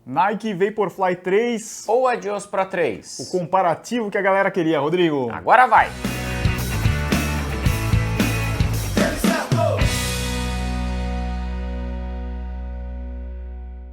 Nike Vaporfly 3 ou Adios Pro 3? O comparativo que a galera queria, Rodrigo. Agora vai!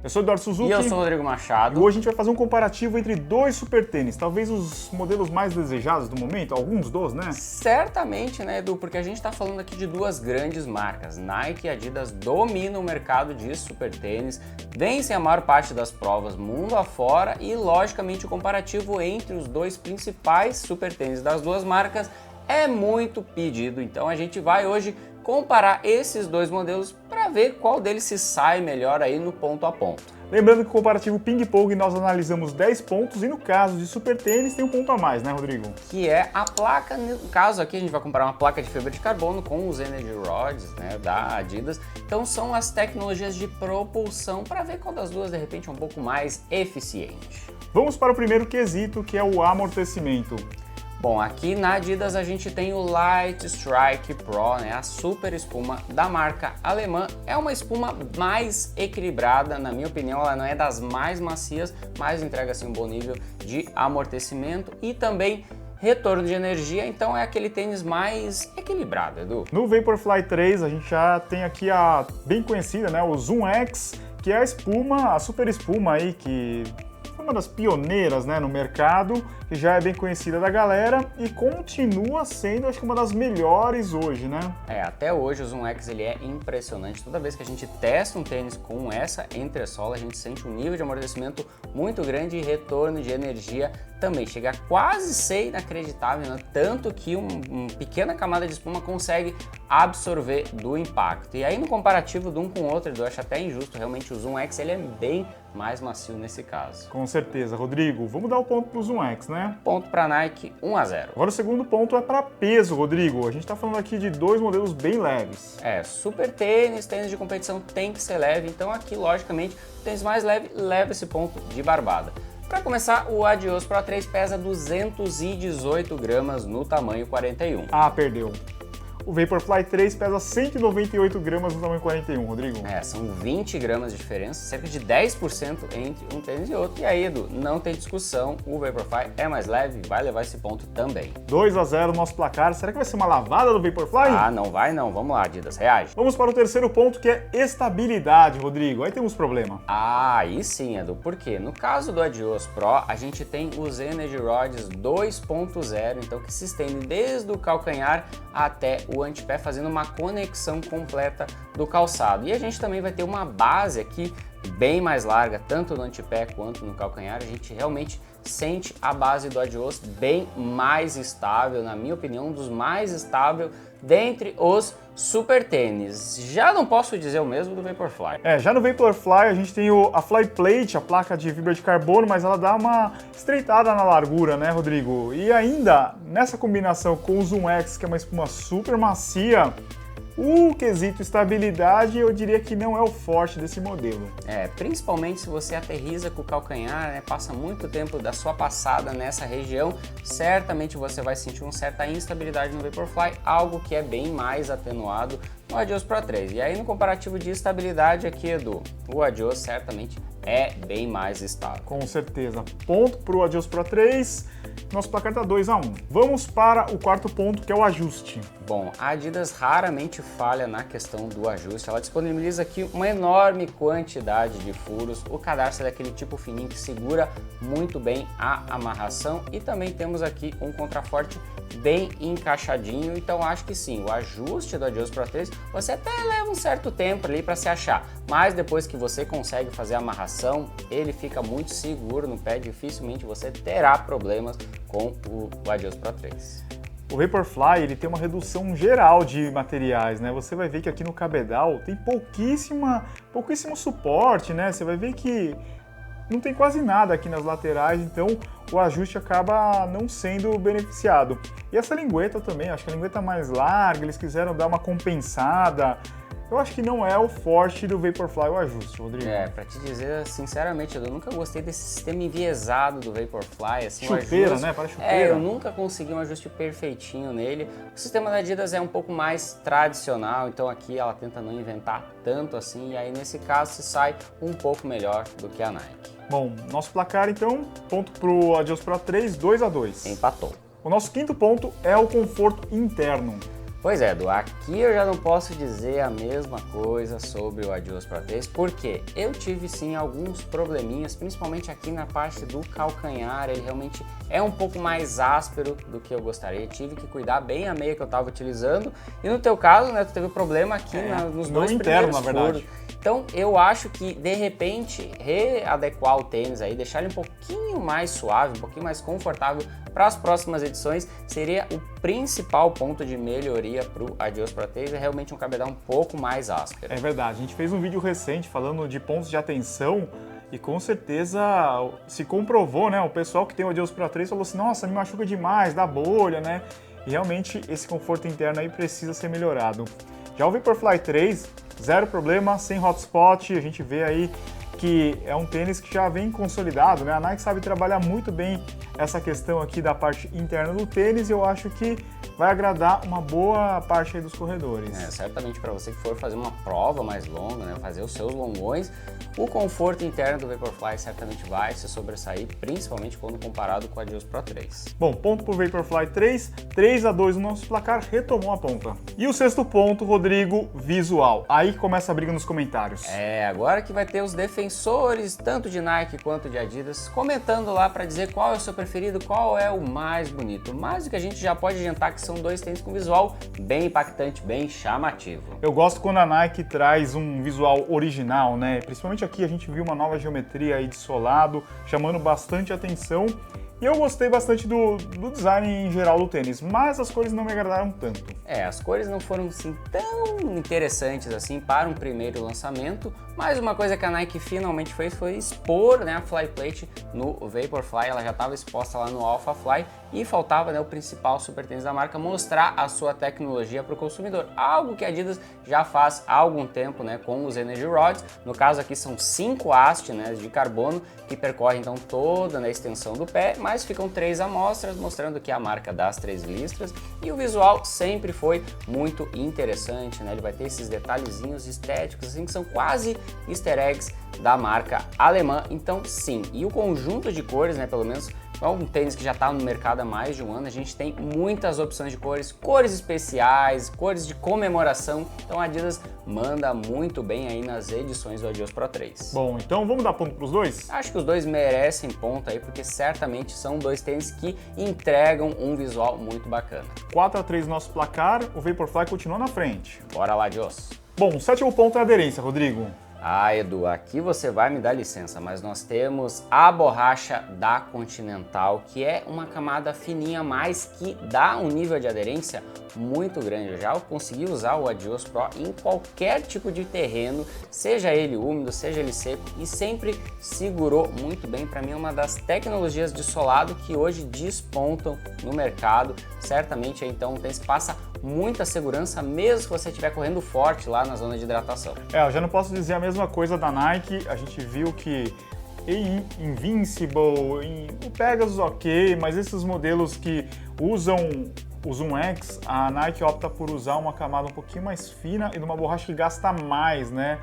Eu sou o Eduardo Suzuki. E eu sou o Rodrigo Machado. E hoje a gente vai fazer um comparativo entre dois super tênis, talvez os modelos mais desejados do momento, alguns dos, né? Certamente, né, Edu? Porque a gente tá falando aqui de duas grandes marcas. Nike e Adidas dominam o mercado de super tênis, vencem a maior parte das provas mundo afora e, logicamente, o comparativo entre os dois principais super tênis das duas marcas é muito pedido. Então a gente vai hoje comparar esses dois modelos para ver qual deles se sai melhor aí no ponto a ponto. Lembrando que o comparativo ping-pong nós analisamos 10 pontos e no caso de super tênis tem um ponto a mais, né, Rodrigo? Que é a placa, no caso aqui a gente vai comparar uma placa de fibra de carbono com os Energy Rods, né, da Adidas. Então são as tecnologias de propulsão para ver qual das duas de repente é um pouco mais eficiente. Vamos para o primeiro quesito, que é o amortecimento. Bom, aqui na Adidas a gente tem o Light Strike Pro, né, a super espuma da marca alemã. É uma espuma mais equilibrada, na minha opinião, ela não é das mais macias, mas entrega assim um bom nível de amortecimento e também retorno de energia, então é aquele tênis mais equilibrado, Edu. No Vaporfly 3 a gente já tem aqui a bem conhecida, né, o Zoom X, que é a espuma, a super espuma aí que uma das pioneiras, né, no mercado, que já é bem conhecida da galera e continua sendo, acho que uma das melhores hoje, né? Até hoje o Zoom X ele é impressionante. Toda vez que a gente testa um tênis com essa entressola, a gente sente um nível de amortecimento muito grande e retorno de energia também. Chega a quase ser inacreditável, né? Tanto que uma pequena camada de espuma consegue absorver do impacto. E aí no comparativo de um com o outro, eu acho até injusto, realmente o Zoom X ele é bem mais macio nesse caso. Com certeza, Rodrigo. Vamos dar o ponto pro Zoom X, né? Ponto para Nike, 1-0. Agora o segundo ponto é para peso, Rodrigo. A gente tá falando aqui de dois modelos bem leves. Super tênis, tênis de competição tem que ser leve, então aqui, logicamente, o tênis mais leve leva esse ponto de barbada. Para começar, o Adios Pro 3 pesa 218 gramas no tamanho 41. Ah, perdeu. O Vaporfly 3 pesa 198 gramas no tamanho 41, Rodrigo. São 20 gramas de diferença, cerca de 10% entre um tênis e outro. E aí, Edu, não tem discussão, o Vaporfly é mais leve, vai levar esse ponto também. 2-0 nosso placar. Será que vai ser uma lavada do Vaporfly? Ah, não vai não. Vamos lá, Adidas, reage. Vamos para o terceiro ponto, que é estabilidade, Rodrigo. Aí temos problema. Aí sim, Edu, por quê? No caso do Adios Pro, a gente tem os Energy Rods 2.0, então que se estende desde o calcanhar até o antepé, fazendo uma conexão completa do calçado. E a gente também vai ter uma base aqui bem mais larga, tanto no antepé quanto no calcanhar. A gente realmente sente a base do Adios bem mais estável, na minha opinião, um dos mais estáveis dentre os super tênis. Já não posso dizer o mesmo do Vaporfly. Já no Vaporfly a gente tem a Flyplate, a placa de fibra de carbono, mas ela dá uma estreitada na largura, né, Rodrigo? E ainda, nessa combinação com o Zoom X, que é uma espuma super macia, o quesito estabilidade eu diria que não é o forte desse modelo. Principalmente se você aterriza com o calcanhar, né, passa muito tempo da sua passada nessa região, certamente você vai sentir uma certa instabilidade no Vaporfly, algo que é bem mais atenuado no Adios Pro 3. E aí no comparativo de estabilidade aqui, Edu, o Adios certamente é bem mais estável. Com certeza. Ponto para o Adios Pro 3. Nosso placar está 2-1. Vamos para o quarto ponto, que é o ajuste. Bom, a Adidas raramente falha na questão do ajuste. Ela disponibiliza aqui uma enorme quantidade de furos. O cadarço é daquele tipo fininho que segura muito bem a amarração. E também temos aqui um contraforte bem encaixadinho. Então acho que sim, o ajuste do Adios Pro 3 você até leva um certo tempo ali para se achar. Mas depois que você consegue fazer a amarração, ele fica muito seguro no pé. Dificilmente você terá problemas com o Adios Pro 3. O Vaporfly ele tem uma redução geral de materiais, né? Você vai ver que aqui no cabedal tem pouquíssimo suporte, né? Você vai ver que não tem quase nada aqui nas laterais, então o ajuste acaba não sendo beneficiado. E essa lingueta também, acho que a lingueta mais larga, eles quiseram dar uma compensada. eu acho que não é o forte do Vaporfly o ajuste, Rodrigo. Pra te dizer sinceramente, eu nunca gostei desse sistema enviesado do Vaporfly, assim, chuteira, o ajuste, né? Parece chuteira. eu nunca consegui um ajuste perfeitinho nele. O sistema da Adidas é um pouco mais tradicional, então aqui ela tenta não inventar tanto assim, e aí nesse caso se sai um pouco melhor do que a Nike. Bom, nosso placar então, ponto pro Adios Pro 3, 2-2. Empatou. O nosso quinto ponto é o conforto interno. Pois é, Edu, aqui eu já não posso dizer a mesma coisa sobre o Adios Pro 3, porque eu tive sim alguns probleminhas, principalmente aqui na parte do calcanhar, ele realmente é um pouco mais áspero do que eu gostaria, tive que cuidar bem a meia que eu estava utilizando, e no teu caso, né, tu teve problema aqui nos dois interno, primeiros na verdade. furos. Então eu acho que de repente readequar o tênis aí, deixar ele um pouquinho mais suave, um pouquinho mais confortável para as próximas edições seria o principal ponto de melhoria para o Adios Pro 3, é realmente um cabedal um pouco mais áspero. É verdade, a gente fez um vídeo recente falando de pontos de atenção e com certeza se comprovou, né? O pessoal que tem o Adios Pro 3 falou assim, nossa, me machuca demais, dá bolha, né? E realmente esse conforto interno aí precisa ser melhorado. Já o Vaporfly 3, zero problema, sem hotspot, a gente vê aí que é um tênis que já vem consolidado, né? A Nike sabe trabalhar muito bem essa questão aqui da parte interna do tênis e eu acho que vai agradar uma boa parte aí dos corredores. Certamente para você que for fazer uma prova mais longa, né, fazer os seus longões, o conforto interno do Vaporfly certamente vai se sobressair, principalmente quando comparado com o Adios Pro 3. Bom, ponto pro Vaporfly 3, 3-2 no nosso placar, retomou a ponta. E o sexto ponto, Rodrigo, visual. Aí começa a briga nos comentários. Agora que vai ter os defensores, tanto de Nike quanto de Adidas, comentando lá para dizer qual é o seu preferido, qual é o mais bonito. Mas o que a gente já pode adiantar que são dois tênis com visual bem impactante, bem chamativo. Eu gosto quando a Nike traz um visual original, né? Principalmente aqui a gente viu uma nova geometria aí de solado, chamando bastante atenção. E eu gostei bastante do design em geral do tênis, mas as cores não me agradaram tanto. As cores não foram assim tão interessantes assim para um primeiro lançamento, mas uma coisa que a Nike finalmente fez foi expor, né, a Flyplate no Vaporfly. Ela já estava exposta lá no Alpha Fly e faltava, né, o principal super tênis da marca mostrar a sua tecnologia para o consumidor, algo que a Adidas já faz há algum tempo, né, com os Energy Rods. No caso aqui são 5 hastes, né, de carbono que percorrem então toda a extensão do pé, mas ficam 3 amostras mostrando que é a marca das 3 listras, e o visual sempre foi muito interessante, né? Ele vai ter esses detalhezinhos estéticos assim que são quase easter eggs da marca alemã, então sim. E o conjunto de cores, né, pelo menos é um tênis que já está no mercado há mais de um ano, a gente tem muitas opções de cores, cores especiais, cores de comemoração, então a Adidas manda muito bem aí nas edições do Adios Pro 3. Bom, então vamos dar ponto para os dois? Acho que os dois merecem ponto aí, porque certamente são dois tênis que entregam um visual muito bacana. 4-3 nosso placar, o Vaporfly continua na frente. Bora lá, Adios! Bom, o sétimo ponto é a aderência, Rodrigo. Edu, aqui você vai me dar licença, mas nós temos a borracha da Continental, que é uma camada fininha, mas que dá um nível de aderência muito grande. Eu já consegui usar o Adios Pro em qualquer tipo de terreno, seja ele úmido, seja ele seco, e sempre segurou muito bem. Para mim é uma das tecnologias de solado que hoje despontam no mercado. Certamente então um tênis que passa muita segurança, mesmo que você estiver correndo forte lá na zona de hidratação. Eu já não posso dizer a mesma coisa da Nike. A gente viu que em Invincible, o Pegasus ok, mas esses modelos que usam o Zoom X, a Nike opta por usar uma camada um pouquinho mais fina e numa borracha que gasta mais, né?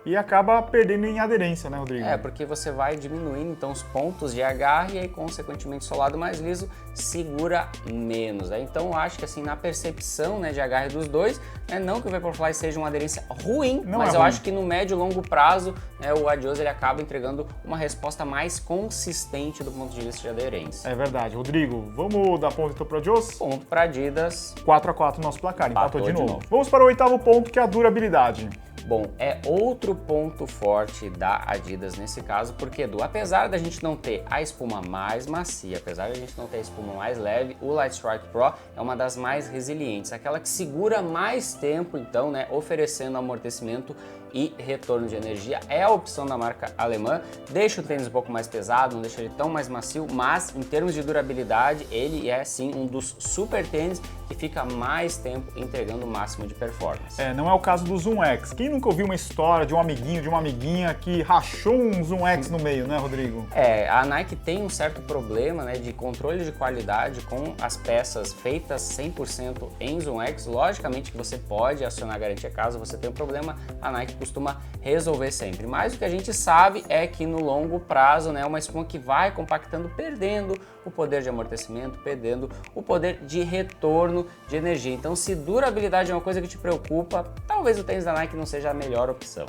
E acaba perdendo em aderência, né, Rodrigo? Porque você vai diminuindo então os pontos de agarre e aí, consequentemente, o solado mais liso segura menos, né? Então eu acho que assim, na percepção, né, de agarre dos dois, né, não que o Vaporfly seja uma aderência ruim, mas eu acho que no médio e longo prazo, né, o Adios ele acaba entregando uma resposta mais consistente do ponto de vista de aderência. É verdade. Rodrigo, vamos dar ponto então para o Adios? Ponto para Adidas. 4-4 nosso placar, empatou de novo. novo. Vamos para o oitavo ponto, que é a durabilidade. Bom, é outro ponto forte da Adidas nesse caso, porque, Edu, apesar da gente não ter a espuma mais macia, apesar da gente não ter a espuma mais leve, o Lightstrike Pro é uma das mais resilientes, aquela que segura mais tempo, então, né, oferecendo amortecimento e retorno de energia. É a opção da marca alemã, deixa o tênis um pouco mais pesado, não deixa ele tão mais macio, mas em termos de durabilidade, ele é sim um dos super tênis que fica mais tempo entregando o máximo de performance. Não é o caso do Zoom X. Quem nunca ouviu uma história de um amiguinho, de uma amiguinha que rachou um Zoom X no meio, né, Rodrigo? A Nike tem um certo problema, né, de controle de qualidade com as peças feitas 100% em Zoom X. Logicamente que você pode acionar a garantia caso você tenha um problema, a Nike costuma resolver sempre. Mas o que a gente sabe é que no longo prazo, né, é uma espuma que vai compactando, perdendo o poder de amortecimento, perdendo o poder de retorno de energia. Então, se durabilidade é uma coisa que te preocupa, talvez o tênis da Nike não seja a melhor opção.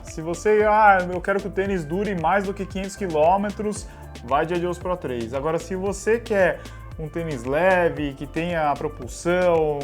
Se você, eu quero que o tênis dure mais do que 500 km, vai de Adios Pro 3. Agora, se você quer um tênis leve, que tenha propulsão,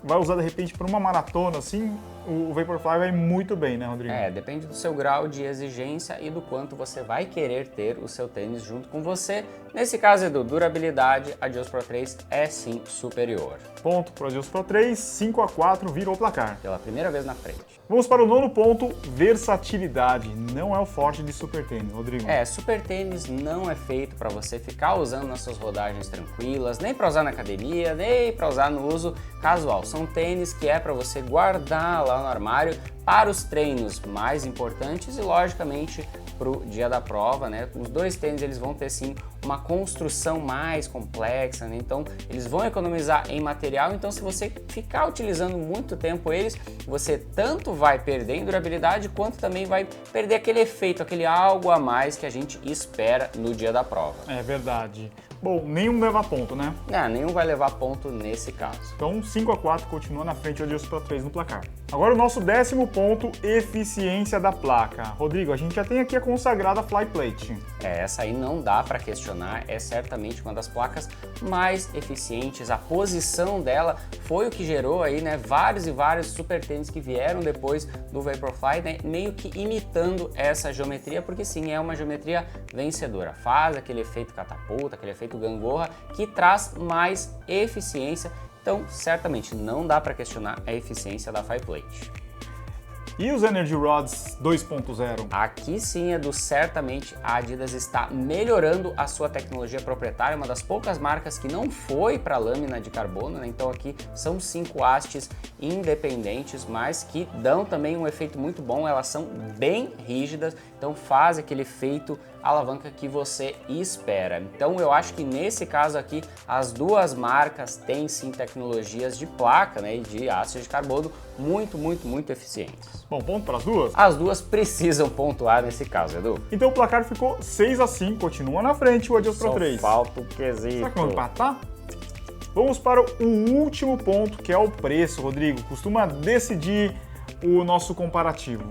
vai usar de repente para uma maratona, assim, o Vaporfly vai muito bem, né, Rodrigo? Depende do seu grau de exigência e do quanto você vai querer ter o seu tênis junto com você. Nesse caso, Edu, durabilidade, a Adios Pro 3 é sim superior. Ponto para o Adios Pro 3, 5-4, virou o placar. Pela primeira vez na frente. Vamos para o nono ponto, versatilidade. Não é o forte de super tênis, Rodrigo. Super tênis não é feito para você ficar usando nas suas rodagens tranquilas, nem para usar na academia, nem para usar no uso casual. São tênis que é para você guardar lá no armário para os treinos mais importantes e, logicamente, para o dia da prova, né? Os dois tênis eles vão ter sim uma construção mais complexa, né? Então eles vão economizar em material. Então, se você ficar utilizando muito tempo eles, você tanto vai perder em durabilidade quanto também vai perder aquele efeito, aquele algo a mais que a gente espera no dia da prova. É verdade. Bom, nenhum leva ponto, né? Nenhum vai levar ponto nesse caso. Então 5-4 continua na frente do Adios Pro 3 no placar. Agora o nosso 10º ponto, eficiência da placa. Rodrigo, a gente já tem aqui a consagrada Flyplate. Essa aí não dá para questionar, é certamente uma das placas mais eficientes. A posição dela foi o que gerou aí, né, vários e vários super tênis que vieram depois do Vaporfly, né, meio que imitando essa geometria, porque sim, é uma geometria vencedora. Faz aquele efeito catapulta, aquele efeito gangorra, que traz mais eficiência. Então, certamente não dá para questionar a eficiência da Flyplate. E os Energy Rods 2.0? Aqui sim, Edu, certamente a Adidas está melhorando a sua tecnologia proprietária, uma das poucas marcas que não foi para lâmina de carbono, né? Então aqui são 5 hastes independentes, mas que dão também um efeito muito bom, elas são bem rígidas, então faz aquele efeito alavanca que você espera. Então eu acho que nesse caso aqui as duas marcas têm sim tecnologias de placa, né, e de hastes de carbono muito eficientes. Bom, ponto para as duas? As duas precisam pontuar nesse caso, Edu. Então o placar ficou 6-5, continua na frente o Adios Pro 3. Falta o quesito. Será que vamos empatar? Vamos para o último ponto, que é o preço, Rodrigo. Costuma decidir o nosso comparativo.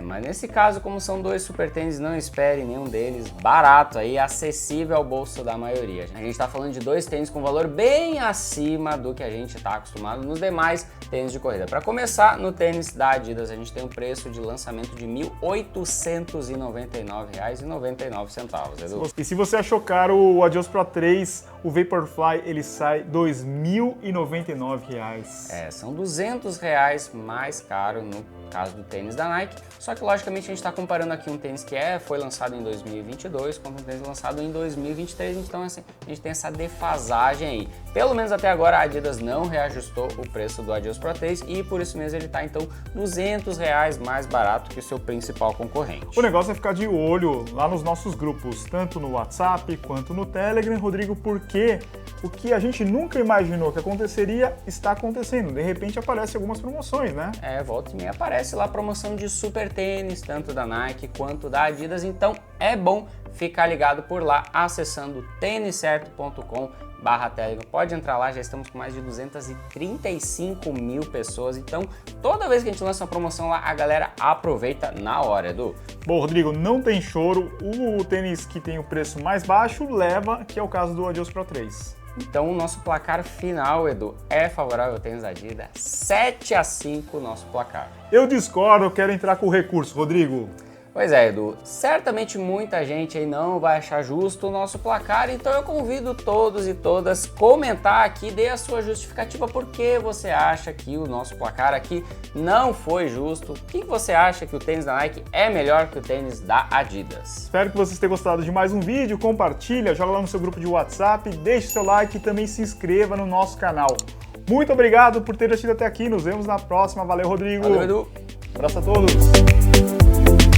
Mas nesse caso, como são dois super tênis, não espere nenhum deles barato aí, acessível ao bolso da maioria. A gente está falando de dois tênis com valor bem acima do que a gente está acostumado nos demais tênis de corrida. Para começar, no tênis da Adidas, a gente tem um preço de lançamento de R$ 1.899,99, Edu. E se você achou caro o Adios Pro 3, o Vaporfly, ele sai R$ 2.099. São R$ 200 mais caro no caso do tênis da Nike, só que logicamente a gente está comparando aqui um tênis que foi lançado em 2022 com um tênis lançado em 2023, então assim, a gente tem essa defasagem aí. Pelo menos até agora a Adidas não reajustou o preço do Adios Pro 3 e por isso mesmo ele está então R$ 200 mais barato que o seu principal concorrente. O negócio é ficar de olho lá nos nossos grupos, tanto no WhatsApp quanto no Telegram, Rodrigo, porque o que a gente nunca imaginou que aconteceria está acontecendo. De repente aparecem algumas promoções, né? Volta e meia aparece lá promoção de super tênis, tanto da Nike quanto da Adidas, então é bom ficar ligado por lá, acessando têniscerto.com/Telegram. Pode entrar lá, já estamos com mais de 235 mil pessoas, então toda vez que a gente lança uma promoção lá, a galera aproveita na hora, Edu. Bom, Rodrigo, não tem choro, o tênis que tem o preço mais baixo leva, que é o caso do Adios Pro 3. Então o nosso placar final, Edu, é favorável ao tênis da Adidas, 7-5 nosso placar. Eu discordo, eu quero entrar com o recurso, Rodrigo. Pois é, Edu, certamente muita gente aí não vai achar justo o nosso placar, então eu convido todos e todas comentar aqui, dê a sua justificativa por que você acha que o nosso placar aqui não foi justo, o que você acha que o tênis da Nike é melhor que o tênis da Adidas. Espero que vocês tenham gostado de mais um vídeo, compartilha, joga lá no seu grupo de WhatsApp, deixe seu like e também se inscreva no nosso canal. Muito obrigado por ter assistido até aqui, nos vemos na próxima, valeu Rodrigo! Valeu, Edu! Abraço a todos!